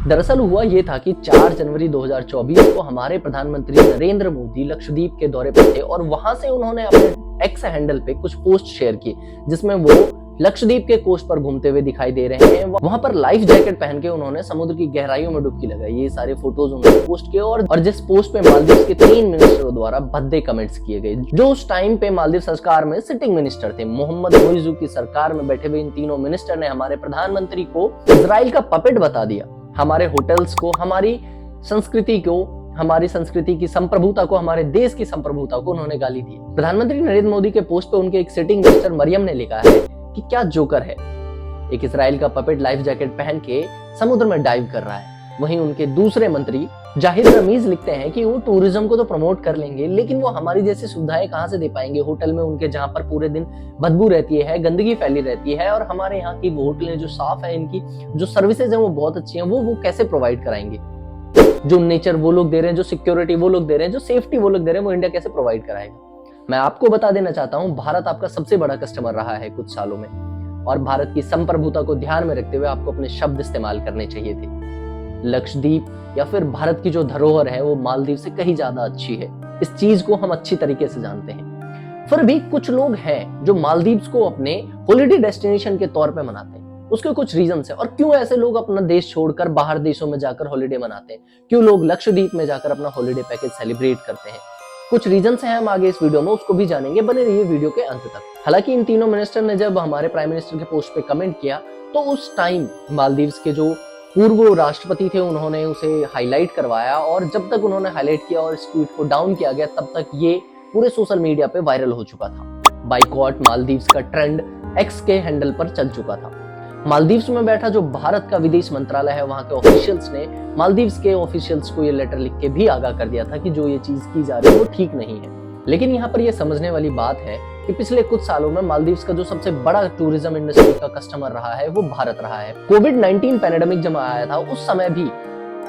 दरअसल हुआ ये था कि 4 जनवरी 2024 को हमारे प्रधानमंत्री नरेंद्र मोदी लक्षद्वीप के दौरे पर थे और वहां से उन्होंने अपने एक्स हैंडल पे कुछ पोस्ट शेयर की जिसमें वो लक्षद्वीप के कोस्ट पर घूमते हुए दिखाई दे रहे हैं। वहां पर लाइफ जैकेट पहन के उन्होंने समुद्र की गहराइयों में डुबकी लगाई। ये सारे फोटोज उन्होंने पोस्ट किए और जिस पोस्ट पे मालदीव के 3 मिनिस्टरों द्वारा भद्दे कमेंट्स किए गए जो उस टाइम पे मालदीव सरकार में सिटिंग मिनिस्टर थे। मोहम्मद मोइजू की सरकार में बैठे हुए इन तीनों मिनिस्टर ने हमारे प्रधानमंत्री को इजराइल का पपेट बता दिया। हमारे होटल्स को, हमारी संस्कृति को, हमारी संस्कृति की संप्रभुता को, हमारे देश की संप्रभुता को उन्होंने गाली दी। प्रधानमंत्री नरेंद्र मोदी के पोस्ट पे उनके एक सिटिंग मिनिस्टर मरियम ने लिखा है कि क्या जोकर है, एक इजराइल का पपेट लाइफ जैकेट पहन के समुद्र में डाइव कर रहा है। वहीं उनके दूसरे मंत्री जाहिद रमीज लिखते हैं कि वो टूरिज्म को तो प्रमोट कर लेंगे लेकिन वो हमारी जैसी सुविधाएं कहां से दे पाएंगे होटल में उनके, जहां पर पूरे दिन बदबू रहती है, गंदगी फैली रहती है और हमारे यहाँ की होटलें जो साफ है, इनकी जो सर्विसेज है वो बहुत अच्छी हैं, वो कैसे प्रोवाइड कराएंगे। जो नेचर वो लोग दे रहे हैं, जो सिक्योरिटी वो लोग दे रहे हैं, जो सेफ्टी वो लोग दे रहे हैं, वो इंडिया कैसे प्रोवाइड कराएगा। मैं आपको बता देना चाहता हूं, भारत आपका सबसे बड़ा कस्टमर रहा है कुछ सालों में और भारत की संप्रभुता को ध्यान में रखते हुए आपको अपने शब्द इस्तेमाल करने चाहिए थे। लक्षद्वीप या फिर भारत की जो धरोहर है वो मालदीव से कहीं ज्यादा अच्छी है। इस चीज को हम अच्छी तरीके से जानते हैं। फिर भी कुछ लोग हैं जो मालदीव्स को अपने हॉलिडे डेस्टिनेशन के तौर पे मनाते हैं। उसके कुछ रीजंस है और क्यों ऐसे लोग अपना देश छोड़कर बाहर देशों में जाकर हॉलिडे मनाते हैं, क्यों लोग लक्षद्वीप में जाकर अपना हॉलिडे पैकेज सेलिब्रेट करते हैं। कुछ रीजंस हैं, हम आगे इस वीडियो में उसको भी जानेंगे। बने रहिए वीडियो के अंत तक। हालांकि इन तीनों मिनिस्टर ने जब हमारे प्राइम मिनिस्टर के पोस्ट पे कमेंट किया तो उस टाइम मालदीव्स के जो पूर्व राष्ट्रपति थे उन्होंने उसे हाईलाइट करवाया और जब तक उन्होंने हाईलाइट किया और इस ट्वीट को डाउन किया गया तब तक ये पूरे सोशल मीडिया पे वायरल हो चुका था। बाइकॉट मालदीव्स का ट्रेंड एक्स के हैंडल पर चल चुका था। मालदीव्स में बैठा जो भारत का विदेश मंत्रालय है वहां के ऑफिशियल्स ने मालदीव्स के ऑफिशियल्स को ये लेटर लिख के भी आगाह कर दिया था कि जो ये चीज की जा रही है वो ठीक नहीं है। लेकिन यहाँ पर ये समझने वाली बात है कि पिछले कुछ सालों में मालदीव्स का जो सबसे बड़ा टूरिज्म इंडस्ट्री का कस्टमर रहा है वो भारत रहा है। कोविड-19 पैंडेमिक जब आया था उस समय भी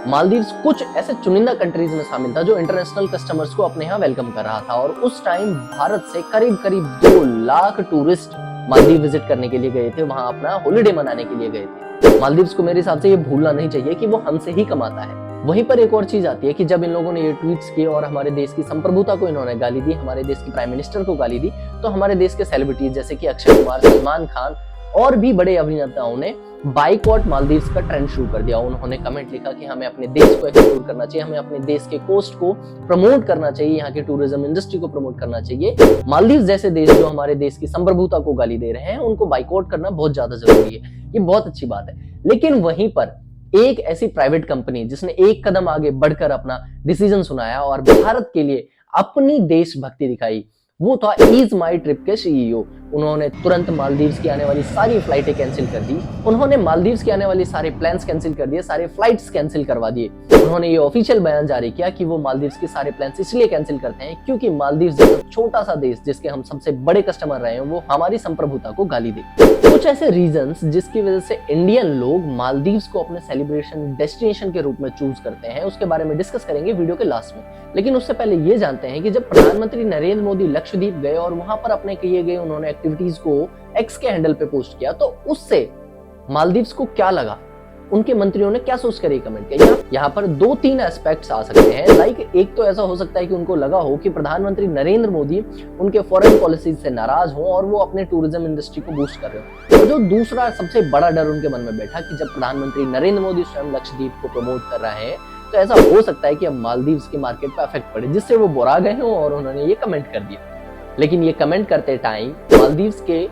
मालदीव्स कुछ ऐसे चुनिंदा कंट्रीज में शामिल था जो इंटरनेशनल कस्टमर्स को अपने यहाँ वेलकम कर रहा था और उस टाइम भारत से करीब करीब 2 लाख टूरिस्ट मालदीव विजिट करने के लिए गए थे, वहां अपना हॉलिडे मनाने के लिए गए थे। मालदीव्स को मेरे हिसाब से ये भूलना नहीं चाहिए कि वो हमसे ही कमाता है। वहीं पर एक और चीज आती है कि जब इन लोगों ने ये ट्वीट्स किए और हमारे देश की संप्रभुता को इन्होंने गाली दी, हमारे देश के प्राइम मिनिस्टर को गाली दी, तो हमारे देश के सेलिब्रिटीज जैसे कि अक्षय कुमार, सलमान खान और भी बड़े अभिनेताओं ने बाइकॉट मालदीव्स का ट्रेंड शुरू कर दिया। उन्होंने कमेंट लिखा कि हमें अपने देश को एक्सप्लोर करना चाहिए, हमें अपने देश के कोस्ट को प्रमोट करना चाहिए, यहाँ के टूरिज्म इंडस्ट्री को प्रमोट करना चाहिए। मालदीव्स जैसे देश जो हमारे देश की संप्रभुता को गाली दे रहे हैं उनको बाइकॉट करना बहुत ज्यादा जरूरी है। ये बहुत अच्छी बात है। लेकिन वहीं पर एक ऐसी प्राइवेट कंपनी जिसने एक कदम आगे बढ़कर अपना डिसीजन सुनाया और भारत के लिए अपनी देशभक्ति दिखाई, वो था ईज माई ट्रिप के सीईओ। उन्होंने तुरंत मालदीव्स की आने वाली सारी फ्लाइटें कैंसिल कर दी। उन्होंने मालदीव्स के आने वाली सारे प्लान्स कैंसिल कर दिए, सारे फ्लाइट्स कैंसिल करवा दिए। उन्होंने ये ऑफिशियल बयान जारी किया कि वो मालदीव्स के सारे प्लान्स इसलिए कैंसिल करते हैं क्योंकि मालदीव्स जैसा छोटा सा देश जिसके हम सबसे बड़े कस्टमर रहे हैं वो हमारी संप्रभुता को गाली दे। कुछ ऐसे रीजंस जिसकी वजह से इंडियन लोग मालदीव्स को अपने सेलिब्रेशन डेस्टिनेशन के रूप में चूज करते हैं, उसके बारे में डिस्कस करेंगे वीडियो के लास्ट में। लेकिन उससे पहले ये जानते हैं कि जब प्रधानमंत्री नरेंद्र मोदी लक्षद्वीप गए और वहां पर अपने किए गए उन्होंने एक्टिविटीज को एक्स के हैंडल पे पोस्ट किया तो उससे मालदीव्स को क्या लगा, उनके मंत्रियों ने क्या सोच कर ये कमेंट किया। यहाँ पर 2-3 एस्पेक्ट्स आ सकते हैं। लाइक एक तो ऐसा हो सकता है कि उनको लगा हो कि प्रधानमंत्री नरेंद्र मोदी उनके फॉरेन पॉलिसीज से नाराज हो और वो अपने टूरिज्म इंडस्ट्री को बूस्ट कर रहे हो। और जो दूसरा सबसे बड़ा डर उनके मन में बैठा कि जब प्रधानमंत्री नरेंद्र मोदी स्वयं लक्षद्वीप को प्रमोट कर रहे हैं तो ऐसा हो सकता है कि अब मालदीव्स की मार्केट पर इफेक्ट पड़े, जिससे वो बुरा गए हो और उन्होंने ये कमेंट कर दिया। लेकिन ये कमेंट करते टाइम मालदीव्स के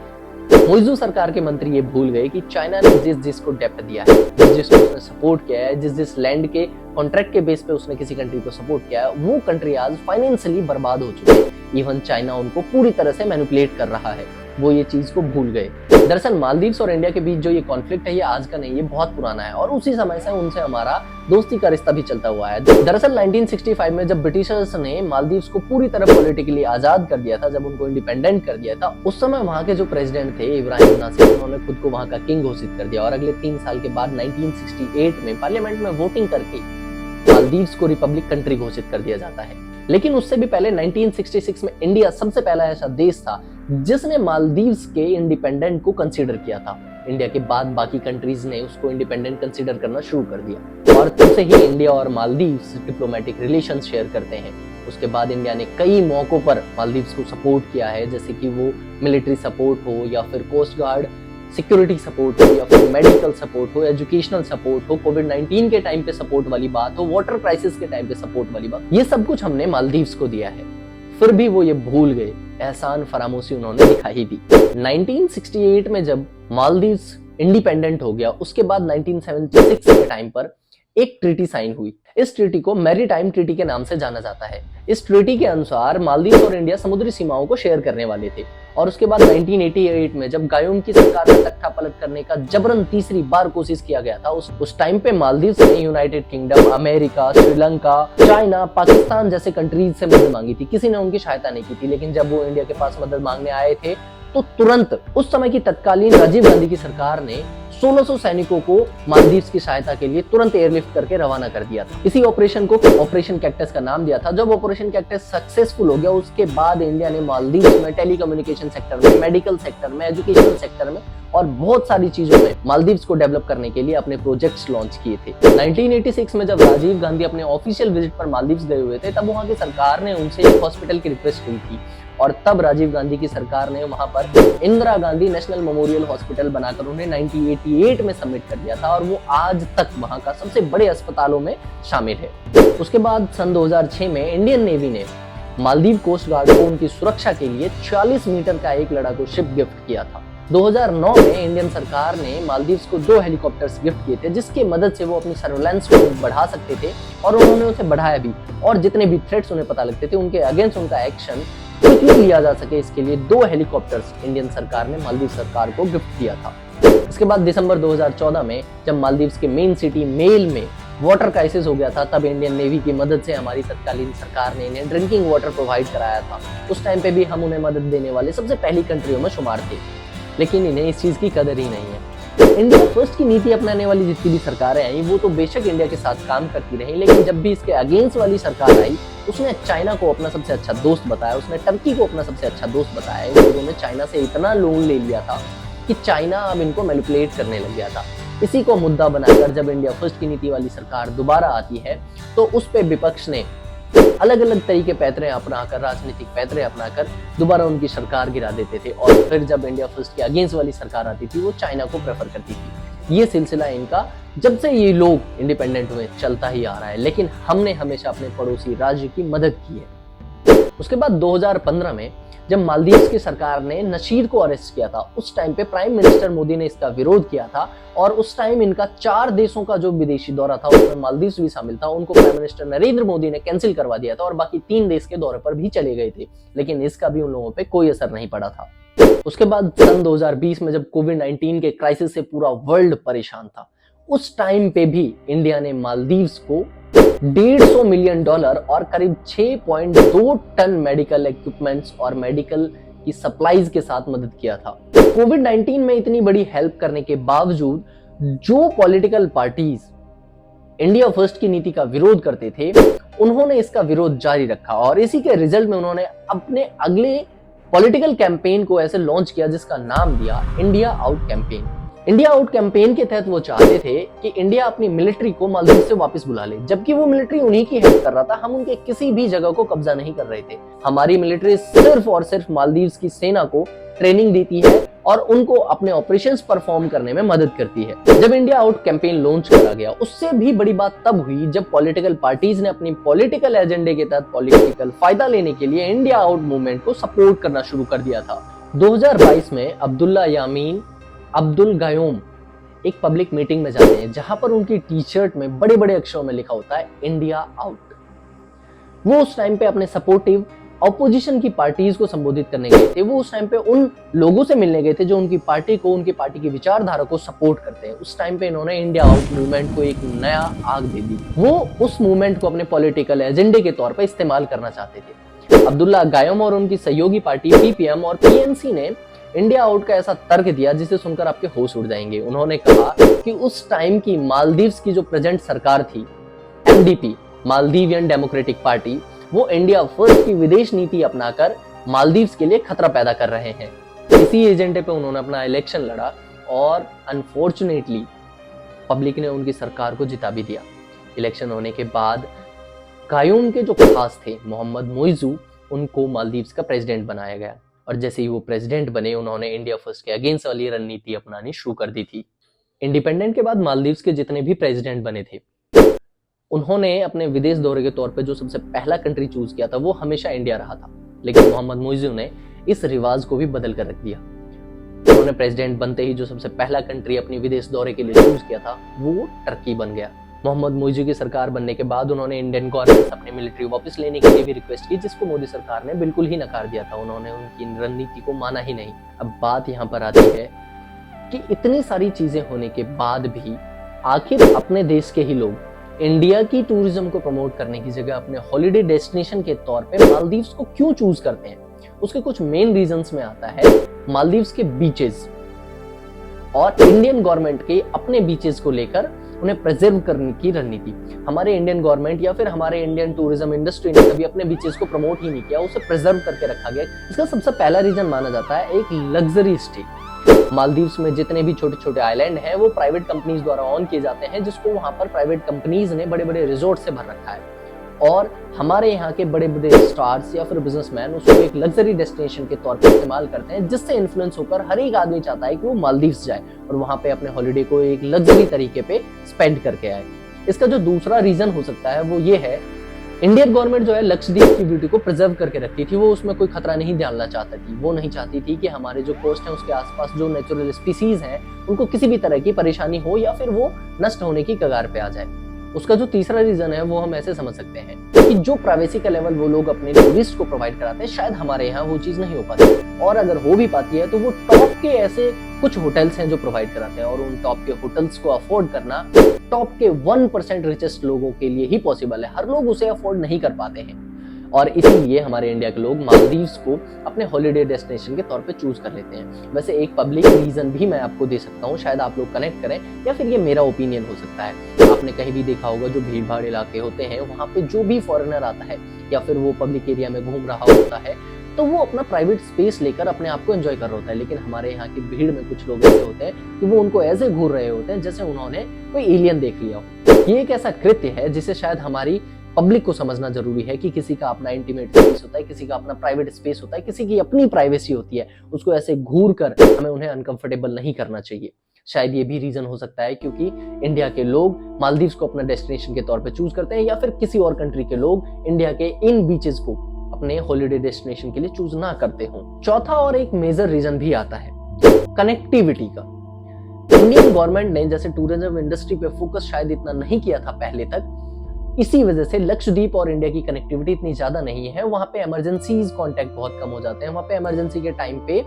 मोइजू सरकार के मंत्री ये भूल गए कि चाइना ने जिस को डेप्ट दिया है, जिसको उसने सपोर्ट किया है, जिस लैंड के कॉन्ट्रैक्ट के बेस पे उसने किसी कंट्री को सपोर्ट किया है, वो कंट्री आज फाइनेंशियली बर्बाद हो चुकी है। इवन चाइना उनको पूरी तरह से मैनिपुलेट कर रहा है, वो ये चीज को भूल गए। दरअसल मालदीव्स और इंडिया के बीच जो ये कॉन्फ्लिक्ट है ये आज का नहीं, ये बहुत पुराना है और उसी समय से उनसे हमारा दोस्ती का रिश्ता भी चलता हुआ है। दरअसल 1965 में जब ब्रिटिशर्स ने मालदीव्स को पूरी तरह पॉलिटिकली आजाद कर दिया था, जब उनको इंडिपेंडेंट कर दिया था, उस समय वहां के जो प्रेसिडेंट थे इब्राहिम नासिर, उन्होंने खुद को वहां का किंग घोषित कर दिया और अगले 3 साल के बाद 1968 में पार्लियामेंट में वोटिंग करके मालदीव्स को रिपब्लिक कंट्री घोषित कर दिया जाता है। लेकिन उससे भी पहले 1966 में इंडिया सबसे पहला ऐसा देश था जिसने मालदीव्स के इंडिपेंडेंट को कंसीडर किया था। इंडिया के बाद बाकी कंट्रीज ने उसको इंडिपेंडेंट कंसीडर करना शुरू कर दिया और तब से ही इंडिया और मालदीव्स डिप्लोमेटिक रिलेशंस शेयर करते हैं। उसके बाद इंडिया ने कई मौकों पर मालदीव्स को सपोर्ट किया है, जैसे कि वो मिलिट्री सपोर्ट हो या फिर कोस्ट गार्ड सिक्योरिटी सपोर्ट हो या फिर मेडिकल सपोर्ट हो, एजुकेशनल सपोर्ट हो, कोविड-19 के टाइम पे सपोर्ट वाली बात हो, वाटर क्राइसिस के टाइम पे सपोर्ट वाली बात, ये सब कुछ हमने मालदीव्स को दिया है। फिर भी वो ये भूल गए, एहसान फरामोशी उन्होंने दिखाई दी। 1968 में जब मालदीव्स इंडिपेंडेंट हो गया, उसके बाद 1976 के टाइम पर एक ट्रीटी साइन हुई। इस ट्रीटी को मैरीटाइम ट्रीटी के नाम से जाना जाता है। इस ट्रीटी के अनुसार मालदीव और इंडिया समुद्री सीमाओं को शेयर करने वाले थे और उसके बाद 1988 में जब गायोम की सरकार का तख्ता पलट करने का जबरन तीसरी बार कोशिश किया गया था, उस टाइम पे मालदीव ने United kingdom, America, Sri Lanka, China, Pakistan जैसे कंट्रीज से मदद मांगी थी। किसी ने उनकी सहायता नहीं की थी, लेकिन जब वो इंडिया के पास मदद मांगने आए थे तो तुरंत उस समय की तत्कालीन राजीव गांधी की सरकार ने 1600 सैनिकों को मालदीव्स की सहायता के लिए तुरंत एयरलिफ्ट करके रवाना कर दिया था। इसी ऑपरेशन को ऑपरेशन कैक्टस का नाम दिया था। जब ऑपरेशन कैक्टस सक्सेसफुल हो गया, उसके बाद इंडिया ने मालदीव्स में टेलीकम्युनिकेशन सेक्टर में, मेडिकल सेक्टर में, एजुकेशनल सेक्टर में और बहुत सारी चीजों में मालदीव्स को डेवलप करने के लिए अपने प्रोजेक्ट्स लॉन्च किए थे। 1986 में जब राजीव गांधी अपने ऑफिशियल विजिट पर मालदीव्स गए हुए थे, तब वहां की सरकार ने उनसे एक हॉस्पिटल की रिक्वेस्ट की थी और तब राजीव गांधी की सरकार ने वहां पर Indira Gandhi national memorial hospital बनाकर उन्हें 1988 में सबमिट कर दिया था और वो आज तक वहां का सबसे बड़े अस्पतालों में शामिल है। उसके बाद सन 2006 में इंडियन नेवी ने मालदीव कोस्ट गार्ड को उनकी सुरक्षा के लिए 40 मीटर का एक लड़ाकू शिप गिफ्ट किया था। 2009 में इंडियन सरकार ने मालदीव्स को 2 हेलीकॉप्टर्स गिफ्ट किए थे, जिसकी मदद से वो अपनी सर्वेलेंस को बढ़ा सकते थे और उन्होंने उसे बढ़ाया भी और जितने भी थ्रेट्स उन्हें पता लगते थे उनके अगेंस्ट उनका एक्शन क्विकली लिया जा सके, इसके लिए 2 हेलीकॉप्टर्स इंडियन सरकार ने मालदीव सरकार को गिफ्ट किया था। इसके बाद दिसंबर 2014 में जब मालदीव्स के मेन सिटी मेल में वाटर क्राइसिस हो गया था, तब इंडियन नेवी की मदद से हमारी तत्कालीन सरकार ने इन्हें ड्रिंकिंग वाटर प्रोवाइड कराया था। उस टाइम पे भी हम उन्हें मदद देने वाले सबसे पहली कंट्रियों में शुमार थे, लेकिन इन्हें इस चीज की कदर ही नहीं है। इंडिया फर्स्ट की नीति अपनाने वाली जितनी भी सरकारें आई, वो तो बेशक इंडिया के साथ काम करती रही, लेकिन जब भी इसके अगेंस्ट वाली सरकार आई, उसने चाइना को अपना सबसे अच्छा दोस्त बताया, उसने टर्की को अपना सबसे अच्छा दोस्त बताया। इन लोगों ने चाइना से इतना लोन ले लिया था कि चाइना अब इनको मैनिपुलेट करने लग गया था। इसी को मुद्दा बनाकर जब इंडिया फर्स्ट की नीति वाली सरकार दोबारा आती है, तो उस पे विपक्ष ने अलग अलग तरीके पैतरे अपनाकर, राजनीतिक पैतरे अपनाकर दोबारा उनकी सरकार गिरा देते थे और फिर जब इंडिया फर्स्ट के अगेंस्ट वाली सरकार आती थी, वो चाइना को प्रेफर करती थी। ये सिलसिला इनका जब से ये लोग इंडिपेंडेंट हुए चलता ही आ रहा है, लेकिन हमने हमेशा अपने पड़ोसी राज्य की मदद की है। उसके बाद 2015 में जब मालदीव्स की सरकार ने नशीद को अरेस्ट किया था, उस टाइम पे प्राइम मिनिस्टर मोदी ने इसका विरोध किया था और उस टाइम इनका 4 देशों का जो विदेशी दौरा था उसमें मालदीव्स भी शामिल था, उनको प्राइम मिनिस्टर नरेंद्र मोदी ने कैंसिल करवा दिया था और बाकी 3 देश के दौरे पर भी चले गए थे, लेकिन इसका भी उन लोगों पे कोई असर नहीं पड़ा था। उसके बाद सन 2020 में जब कोविड-19 के क्राइसिस से पूरा वर्ल्ड परेशान था, उस टाइम पे भी इंडिया ने मालदीव्स को $150 मिलियन और करीब 6.2 टन मेडिकल इक्विपमेंट्स और मेडिकल की सप्लाईज के साथ मदद किया था। कोविड-19 में इतनी बड़ी हेल्प करने के बावजूद जो पॉलिटिकल पार्टीज इंडिया फर्स्ट की नीति का विरोध करते थे, उन्होंने इसका विरोध जारी रखा और इसी के रिजल्ट में उन्होंने अपने अगले पॉलिटिकल कैंपेन को ऐसे लॉन्च किया जिसका नाम दिया India out campaign. India out campaign के तहत वो चाहते थे कि इंडिया अपनी मिलिट्री को मालदीव से वापस बुला ले, जबकि वो मिलिट्री उन्हीं की हेल्प कर रहा था। हम उनके किसी भी जगह को कब्जा नहीं कर रहे थे। हमारी मिलिट्री सिर्फ और सिर्फ मालदीव्स की सेना को ट्रेनिंग देती है और उनको अपने ऑपरेशंस परफॉर्म करने में मदद करती है। जब इंडिया आउट कैंपेन लॉन्च करा गया, उससे भी बड़ी बात तब हुई जब पॉलिटिकल पार्टीज ने अपनी पॉलिटिकल एजेंडे के तहत पॉलिटिकल फायदा लेने के लिए इंडिया आउट मूवमेंट को सपोर्ट करना शुरू कर दिया था। 2022 में अब्दुल्ला यामीन अब्दुल गायोम एक पब्लिक मीटिंग में जाते हैं, जहां पर उनकी टी शर्ट में बड़े बड़े अक्षरों में लिखा होता है इंडिया आउट। वो उस टाइम पे अपने सपोर्टिव ऑपोजिशन की पार्टीज को संबोधित करने गए थे। वो उस टाइम पे उन लोगों से मिलने गए थे जो उनकी पार्टी की विचारधारा को सपोर्ट करते हैं। उस टाइम पे इन्होंने इंडिया आउट मूवमेंट को एक नया आग दे दी। वो उस मूवमेंट को अपने पॉलिटिकल एजेंडे के तौर पर इस्तेमाल करना चाहते थे। अब्दुल्ला गायोम और उनकी सहयोगी पार्टी पीपीएम और पीएनसी ने इंडिया आउट का ऐसा तर्क दिया जिसे सुनकर आपके होश उड़ जाएंगे। उन्होंने कहा कि उस टाइम की मालदीव्स की जो प्रेजेंट सरकार थी, एमडीपी, मालदीवियन डेमोक्रेटिक पार्टी, वो इंडिया फर्स्ट की विदेश नीति अपनाकर मालदीव्स के लिए खतरा पैदा कर रहे हैं। इसी एजेंडे पे उन्होंने अपना इलेक्शन लड़ा और अनफॉर्चुनेटली पब्लिक ने उनकी सरकार को जिता भी दिया। इलेक्शन होने के बाद कायूम के जो खास थे मोहम्मद मोइजू, उनको मालदीव्स का प्रेसिडेंट बनाया गया और जैसे ही वो प्रेसिडेंट बने उन्होंने इंडिया फर्स्ट के अगेंस्ट वाली रणनीति अपनानी शुरू कर दी थी। इंडिपेंडेंट के बाद मालदीव्स के जितने भी प्रेसिडेंट बने थे उन्होंने अपने विदेश दौरे के तौर पे जो सबसे पहला कंट्री चूज किया था वो हमेशा इंडिया रहा था, लेकिन मोहम्मद मोइजू ने इस रिवाज को भी बदल कर रख दिया। उन्होंने प्रेसिडेंट बनते ही जो सबसे पहला कंट्री अपनी विदेश दौरे के लिए चूज किया था वो टर्की बन गया। मोहम्मद मोइजू की सरकार बनने के बाद उन्होंने इंडियन गवर्नमेंट से अपनी मिलिट्री वापस लेने के लिए भी रिक्वेस्ट की, जिसको मोदी सरकार ने बिल्कुल ही नकार दिया था। उन्होंने उनकी रणनीति को माना ही नहीं। अब बात यहाँ पर आती है कि इतनी सारी चीजें होने के बाद भी आखिर अपने देश के ही लोग इंडिया की टूरिज्म को प्रमोट करने की जगह अपने हॉलिडे डेस्टिनेशन के तौर पे मालदीव्स को क्यों चूज करते हैं। उसके कुछ मेन रीजंस में आता है मालदीव्स के बीचेस और इंडियन गवर्नमेंट के अपने बीचेस को लेकर उन्हें प्रिजर्व करने की रणनीति। हमारे इंडियन गवर्नमेंट या फिर हमारे इंडियन टूरिज्म इंडस्ट्री ने कभी अपने बीचेस को प्रमोट ही नहीं किया, उसे प्रिजर्व करके रखा गया। इसका सबसे पहला रीजन माना जाता है एक लग्जरी स्टे। मालदीव्स में जितने भी छोटे छोटे आइलैंड हैं वो प्राइवेट कंपनीज द्वारा ऑन किए जाते हैं, जिसको वहां पर प्राइवेट कंपनीज ने बड़े बड़े रिजॉर्ट से भर रखा है और हमारे यहाँ के बड़े बड़े स्टार्स या फिर बिजनेसमैन उसको एक लग्जरी डेस्टिनेशन के तौर पर इस्तेमाल करते हैं, जिससे इन्फ्लुएंस होकर हर एक आदमी चाहता है कि वो मालदीव्स जाए और वहां पे अपने हॉलिडे को एक लग्जरी तरीके पे स्पेंड करके आए। इसका जो दूसरा रीजन हो सकता है वो ये है, इंडियन गवर्नमेंट जो है लक्षद्वीप की ब्यूटी को प्रिजर्व करके रखती थी। वो उसमें कोई खतरा नहीं डालना चाहती थी। वो नहीं चाहती थी कि हमारे जो कोस्ट है उसके आसपास जो नेचुरल स्पीसीज हैं उनको किसी भी तरह की परेशानी हो या फिर वो नष्ट होने की कगार पे आ जाए। उसका जो तीसरा रीजन है वो हम ऐसे समझ सकते हैं कि जो प्राइवेसी का लेवल वो लोग अपने टूरिस्ट को प्रोवाइड कराते हैं, शायद हमारे यहाँ वो चीज नहीं हो पाती, और अगर हो भी पाती है तो वो टॉप के ऐसे कुछ होटल्स हैं जो प्रोवाइड कराते हैं, और उन टॉप के होटल्स को अफोर्ड करना टॉप के 1% रिचेस्ट लोगों के लिए ही पॉसिबल है। हर लोग उसे अफोर्ड नहीं कर पाते हैं और इसीलिए हमारे इंडिया के लोग मालदीव्स को अपने हॉलिडे डेस्टिनेशन के तौर पे चूज कर लेते हैं। वैसे एक पब्लिक रीजन भी मैं आपको दे सकता हूँ, शायद आप लोग कनेक्ट करें या फिर ये मेरा ओपिनियन हो सकता है। आपने कहीं भी देखा होगा जो भीड़ भाड़ इलाके होते हैं वहां पे जो भी फॉरेनर आता है या फिर वो पब्लिक एरिया में घूम रहा होता है तो वो अपना प्राइवेट स्पेस लेकर अपने आप को एंजॉय कर रहा होता है, लेकिन हमारे यहाँ की भीड़ में कुछ लोग ऐसे होते हैं कि वो उनको ऐसे घूर रहे होते हैं जैसे उन्होंने कोई एलियन देख लिया हो। ये एक ऐसा कृत्य है जिसे शायद हमारी पब्लिक को समझना जरूरी है कि किसी का अपना इंटीमेट स्पेस होता है, किसी का अपना प्राइवेट स्पेस होता है, किसी की अपनी प्राइवेसी होती है। उसको ऐसे घूर कर हमें उन्हें अनकंफर्टेबल नहीं करना चाहिए। शायद ये भी रीजन हो सकता है क्योंकि इंडिया के लोग मालदीव्स को अपना डेस्टिनेशन के तौर पे चूज करते हैं या फिर किसी और कंट्री के लोग इंडिया के इन बीचेस को अपने हॉलिडे डेस्टिनेशन के लिए चूज ना करते हों। चौथा और एक मेजर रीजन भी आता है कनेक्टिविटी का। इंडियन गवर्नमेंट ने जैसे टूरिज्म इंडस्ट्री पे फोकस शायद इतना नहीं किया था पहले तक, इसी वजह से लक्षद्वीप और इंडिया की कनेक्टिविटी इतनी ज्यादा नहीं है। वहां पे इमरजेंसीज कांटेक्ट बहुत कम हो जाते हैं। वहां पे इमरजेंसी के टाइम पे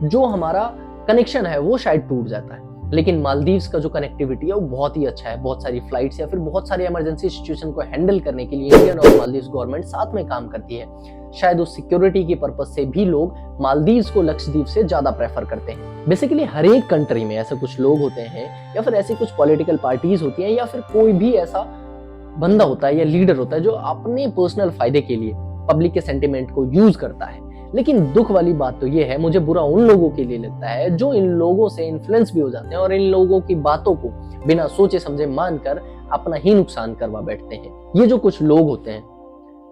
जो हमारा कनेक्शन है वो शायद टूट जाता है, लेकिन मालदीव्स का जो कनेक्टिविटी है वो बहुत ही अच्छा है। बहुत सारी फ्लाइट्स या फिर बहुत सारी इमरजेंसी सिचुएशन को हैंडल करने के लिए इंडियन और मालदीव्स गवर्नमेंट साथ में काम करती है। शायद उस सिक्योरिटी की पर्पज से भी लोग मालदीव्स को लक्षद्वीप से ज्यादा प्रेफर करते हैं। बेसिकली हर एक कंट्री में ऐसे कुछ लोग होते हैं या फिर ऐसी कुछ पॉलिटिकल पार्टीज होती हैं या फिर कोई भी ऐसा बंदा होता है या लीडर होता है जो अपने पर्सनल फायदे के लिए पब्लिक के सेंटिमेंट को यूज करता है। लेकिन दुख वाली बात तो ये है, मुझे बुरा उन लोगों के लिए लगता है जो इन लोगों से इन्फ्लुएंस भी हो जाते हैं और इन लोगों की बातों को बिना सोचे समझे मानकर अपना ही नुकसान करवा बैठते हैं। ये जो कुछ लोग होते हैं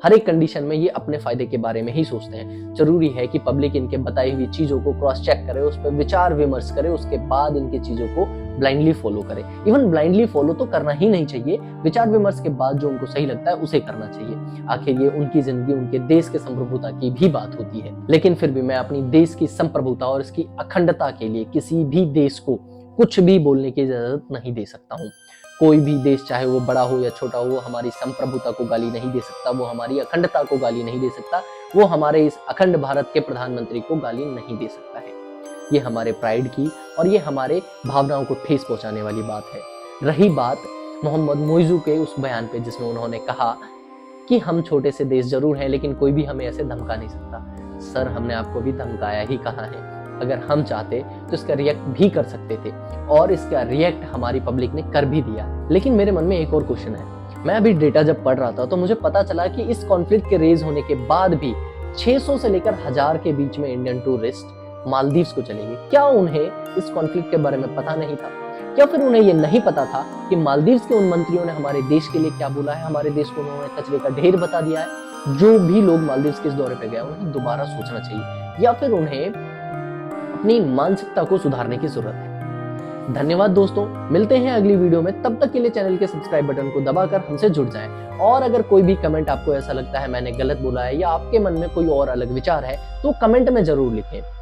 हर एक कंडीशन में ये अपने फायदे के बारे में ही सोचते हैं। जरूरी है कि पब्लिक इनके बताई हुई चीजों को क्रॉस चेक करे, उस पर विचार विमर्श करे, उसके बाद इनकी चीजों को ब्लाइंडली फॉलो करे। इवन ब्लाइंडली फॉलो तो करना ही नहीं चाहिए, विचार विमर्श के बाद जो उनको सही लगता है उसे करना चाहिए। आखिर ये उनकी जिंदगी, उनके देश के संप्रभुता की भी बात होती है। लेकिन फिर भी मैं अपनी देश की संप्रभुता और इसकी अखंडता के लिए किसी भी देश को कुछ भी बोलने की इजाजत नहीं दे सकता हूँ। कोई भी देश चाहे वो बड़ा हो या छोटा हो, वो हमारी संप्रभुता को गाली नहीं दे सकता, वो हमारी अखंडता को गाली नहीं दे सकता, वो हमारे इस अखंड भारत के प्रधानमंत्री को गाली नहीं दे सकता है। ये हमारे प्राइड की और ये हमारे भावनाओं को ठेस पहुंचाने वाली बात है। रही बात मोहम्मद मोइजू के उस बयान पे जिसमें उन्होंने कहा कि हम छोटे से देश जरूर हैं लेकिन कोई भी हमें ऐसे धमका नहीं सकता। सर, हमने आपको भी धमकाया ही कहाँ है। अगर हम चाहते तो इसका रिएक्ट भी कर सकते थे और इसका रिएक्ट हमारी पब्लिक ने कर भी दिया। लेकिन मेरे मन में एक और क्वेश्चन है। मैं अभी डेटा जब पढ़ रहा था तो मुझे पता चला कि इस कॉन्फ्लिक्ट के रेज होने के बाद भी 600 से लेकर 1000 के बीच में इंडियन टूरिस्ट मालदीव्स को चले गए। क्या उन्हें इस कॉन्फ्लिक्ट के बारे में पता नहीं था? क्या फिर उन्हें ये नहीं पता था कि मालदीव्स के उन मंत्रियों ने हमारे देश के लिए क्या बोला है? हमारे देश को उन्होंने कचरे का ढेर बता दिया है। जो भी लोग मालदीव्स के इस दौरे पे गए उन्हें दोबारा सोचना चाहिए, या फिर उन्हें अपनी मानसिकता को सुधारने की जरूरत है। धन्यवाद दोस्तों, मिलते हैं अगली वीडियो में। तब तक के लिए चैनल के सब्सक्राइब बटन को दबाकर हमसे जुड़ जाएं। और अगर कोई भी कमेंट आपको ऐसा लगता है मैंने गलत बोला है या आपके मन में कोई और अलग विचार है तो कमेंट में जरूर लिखें।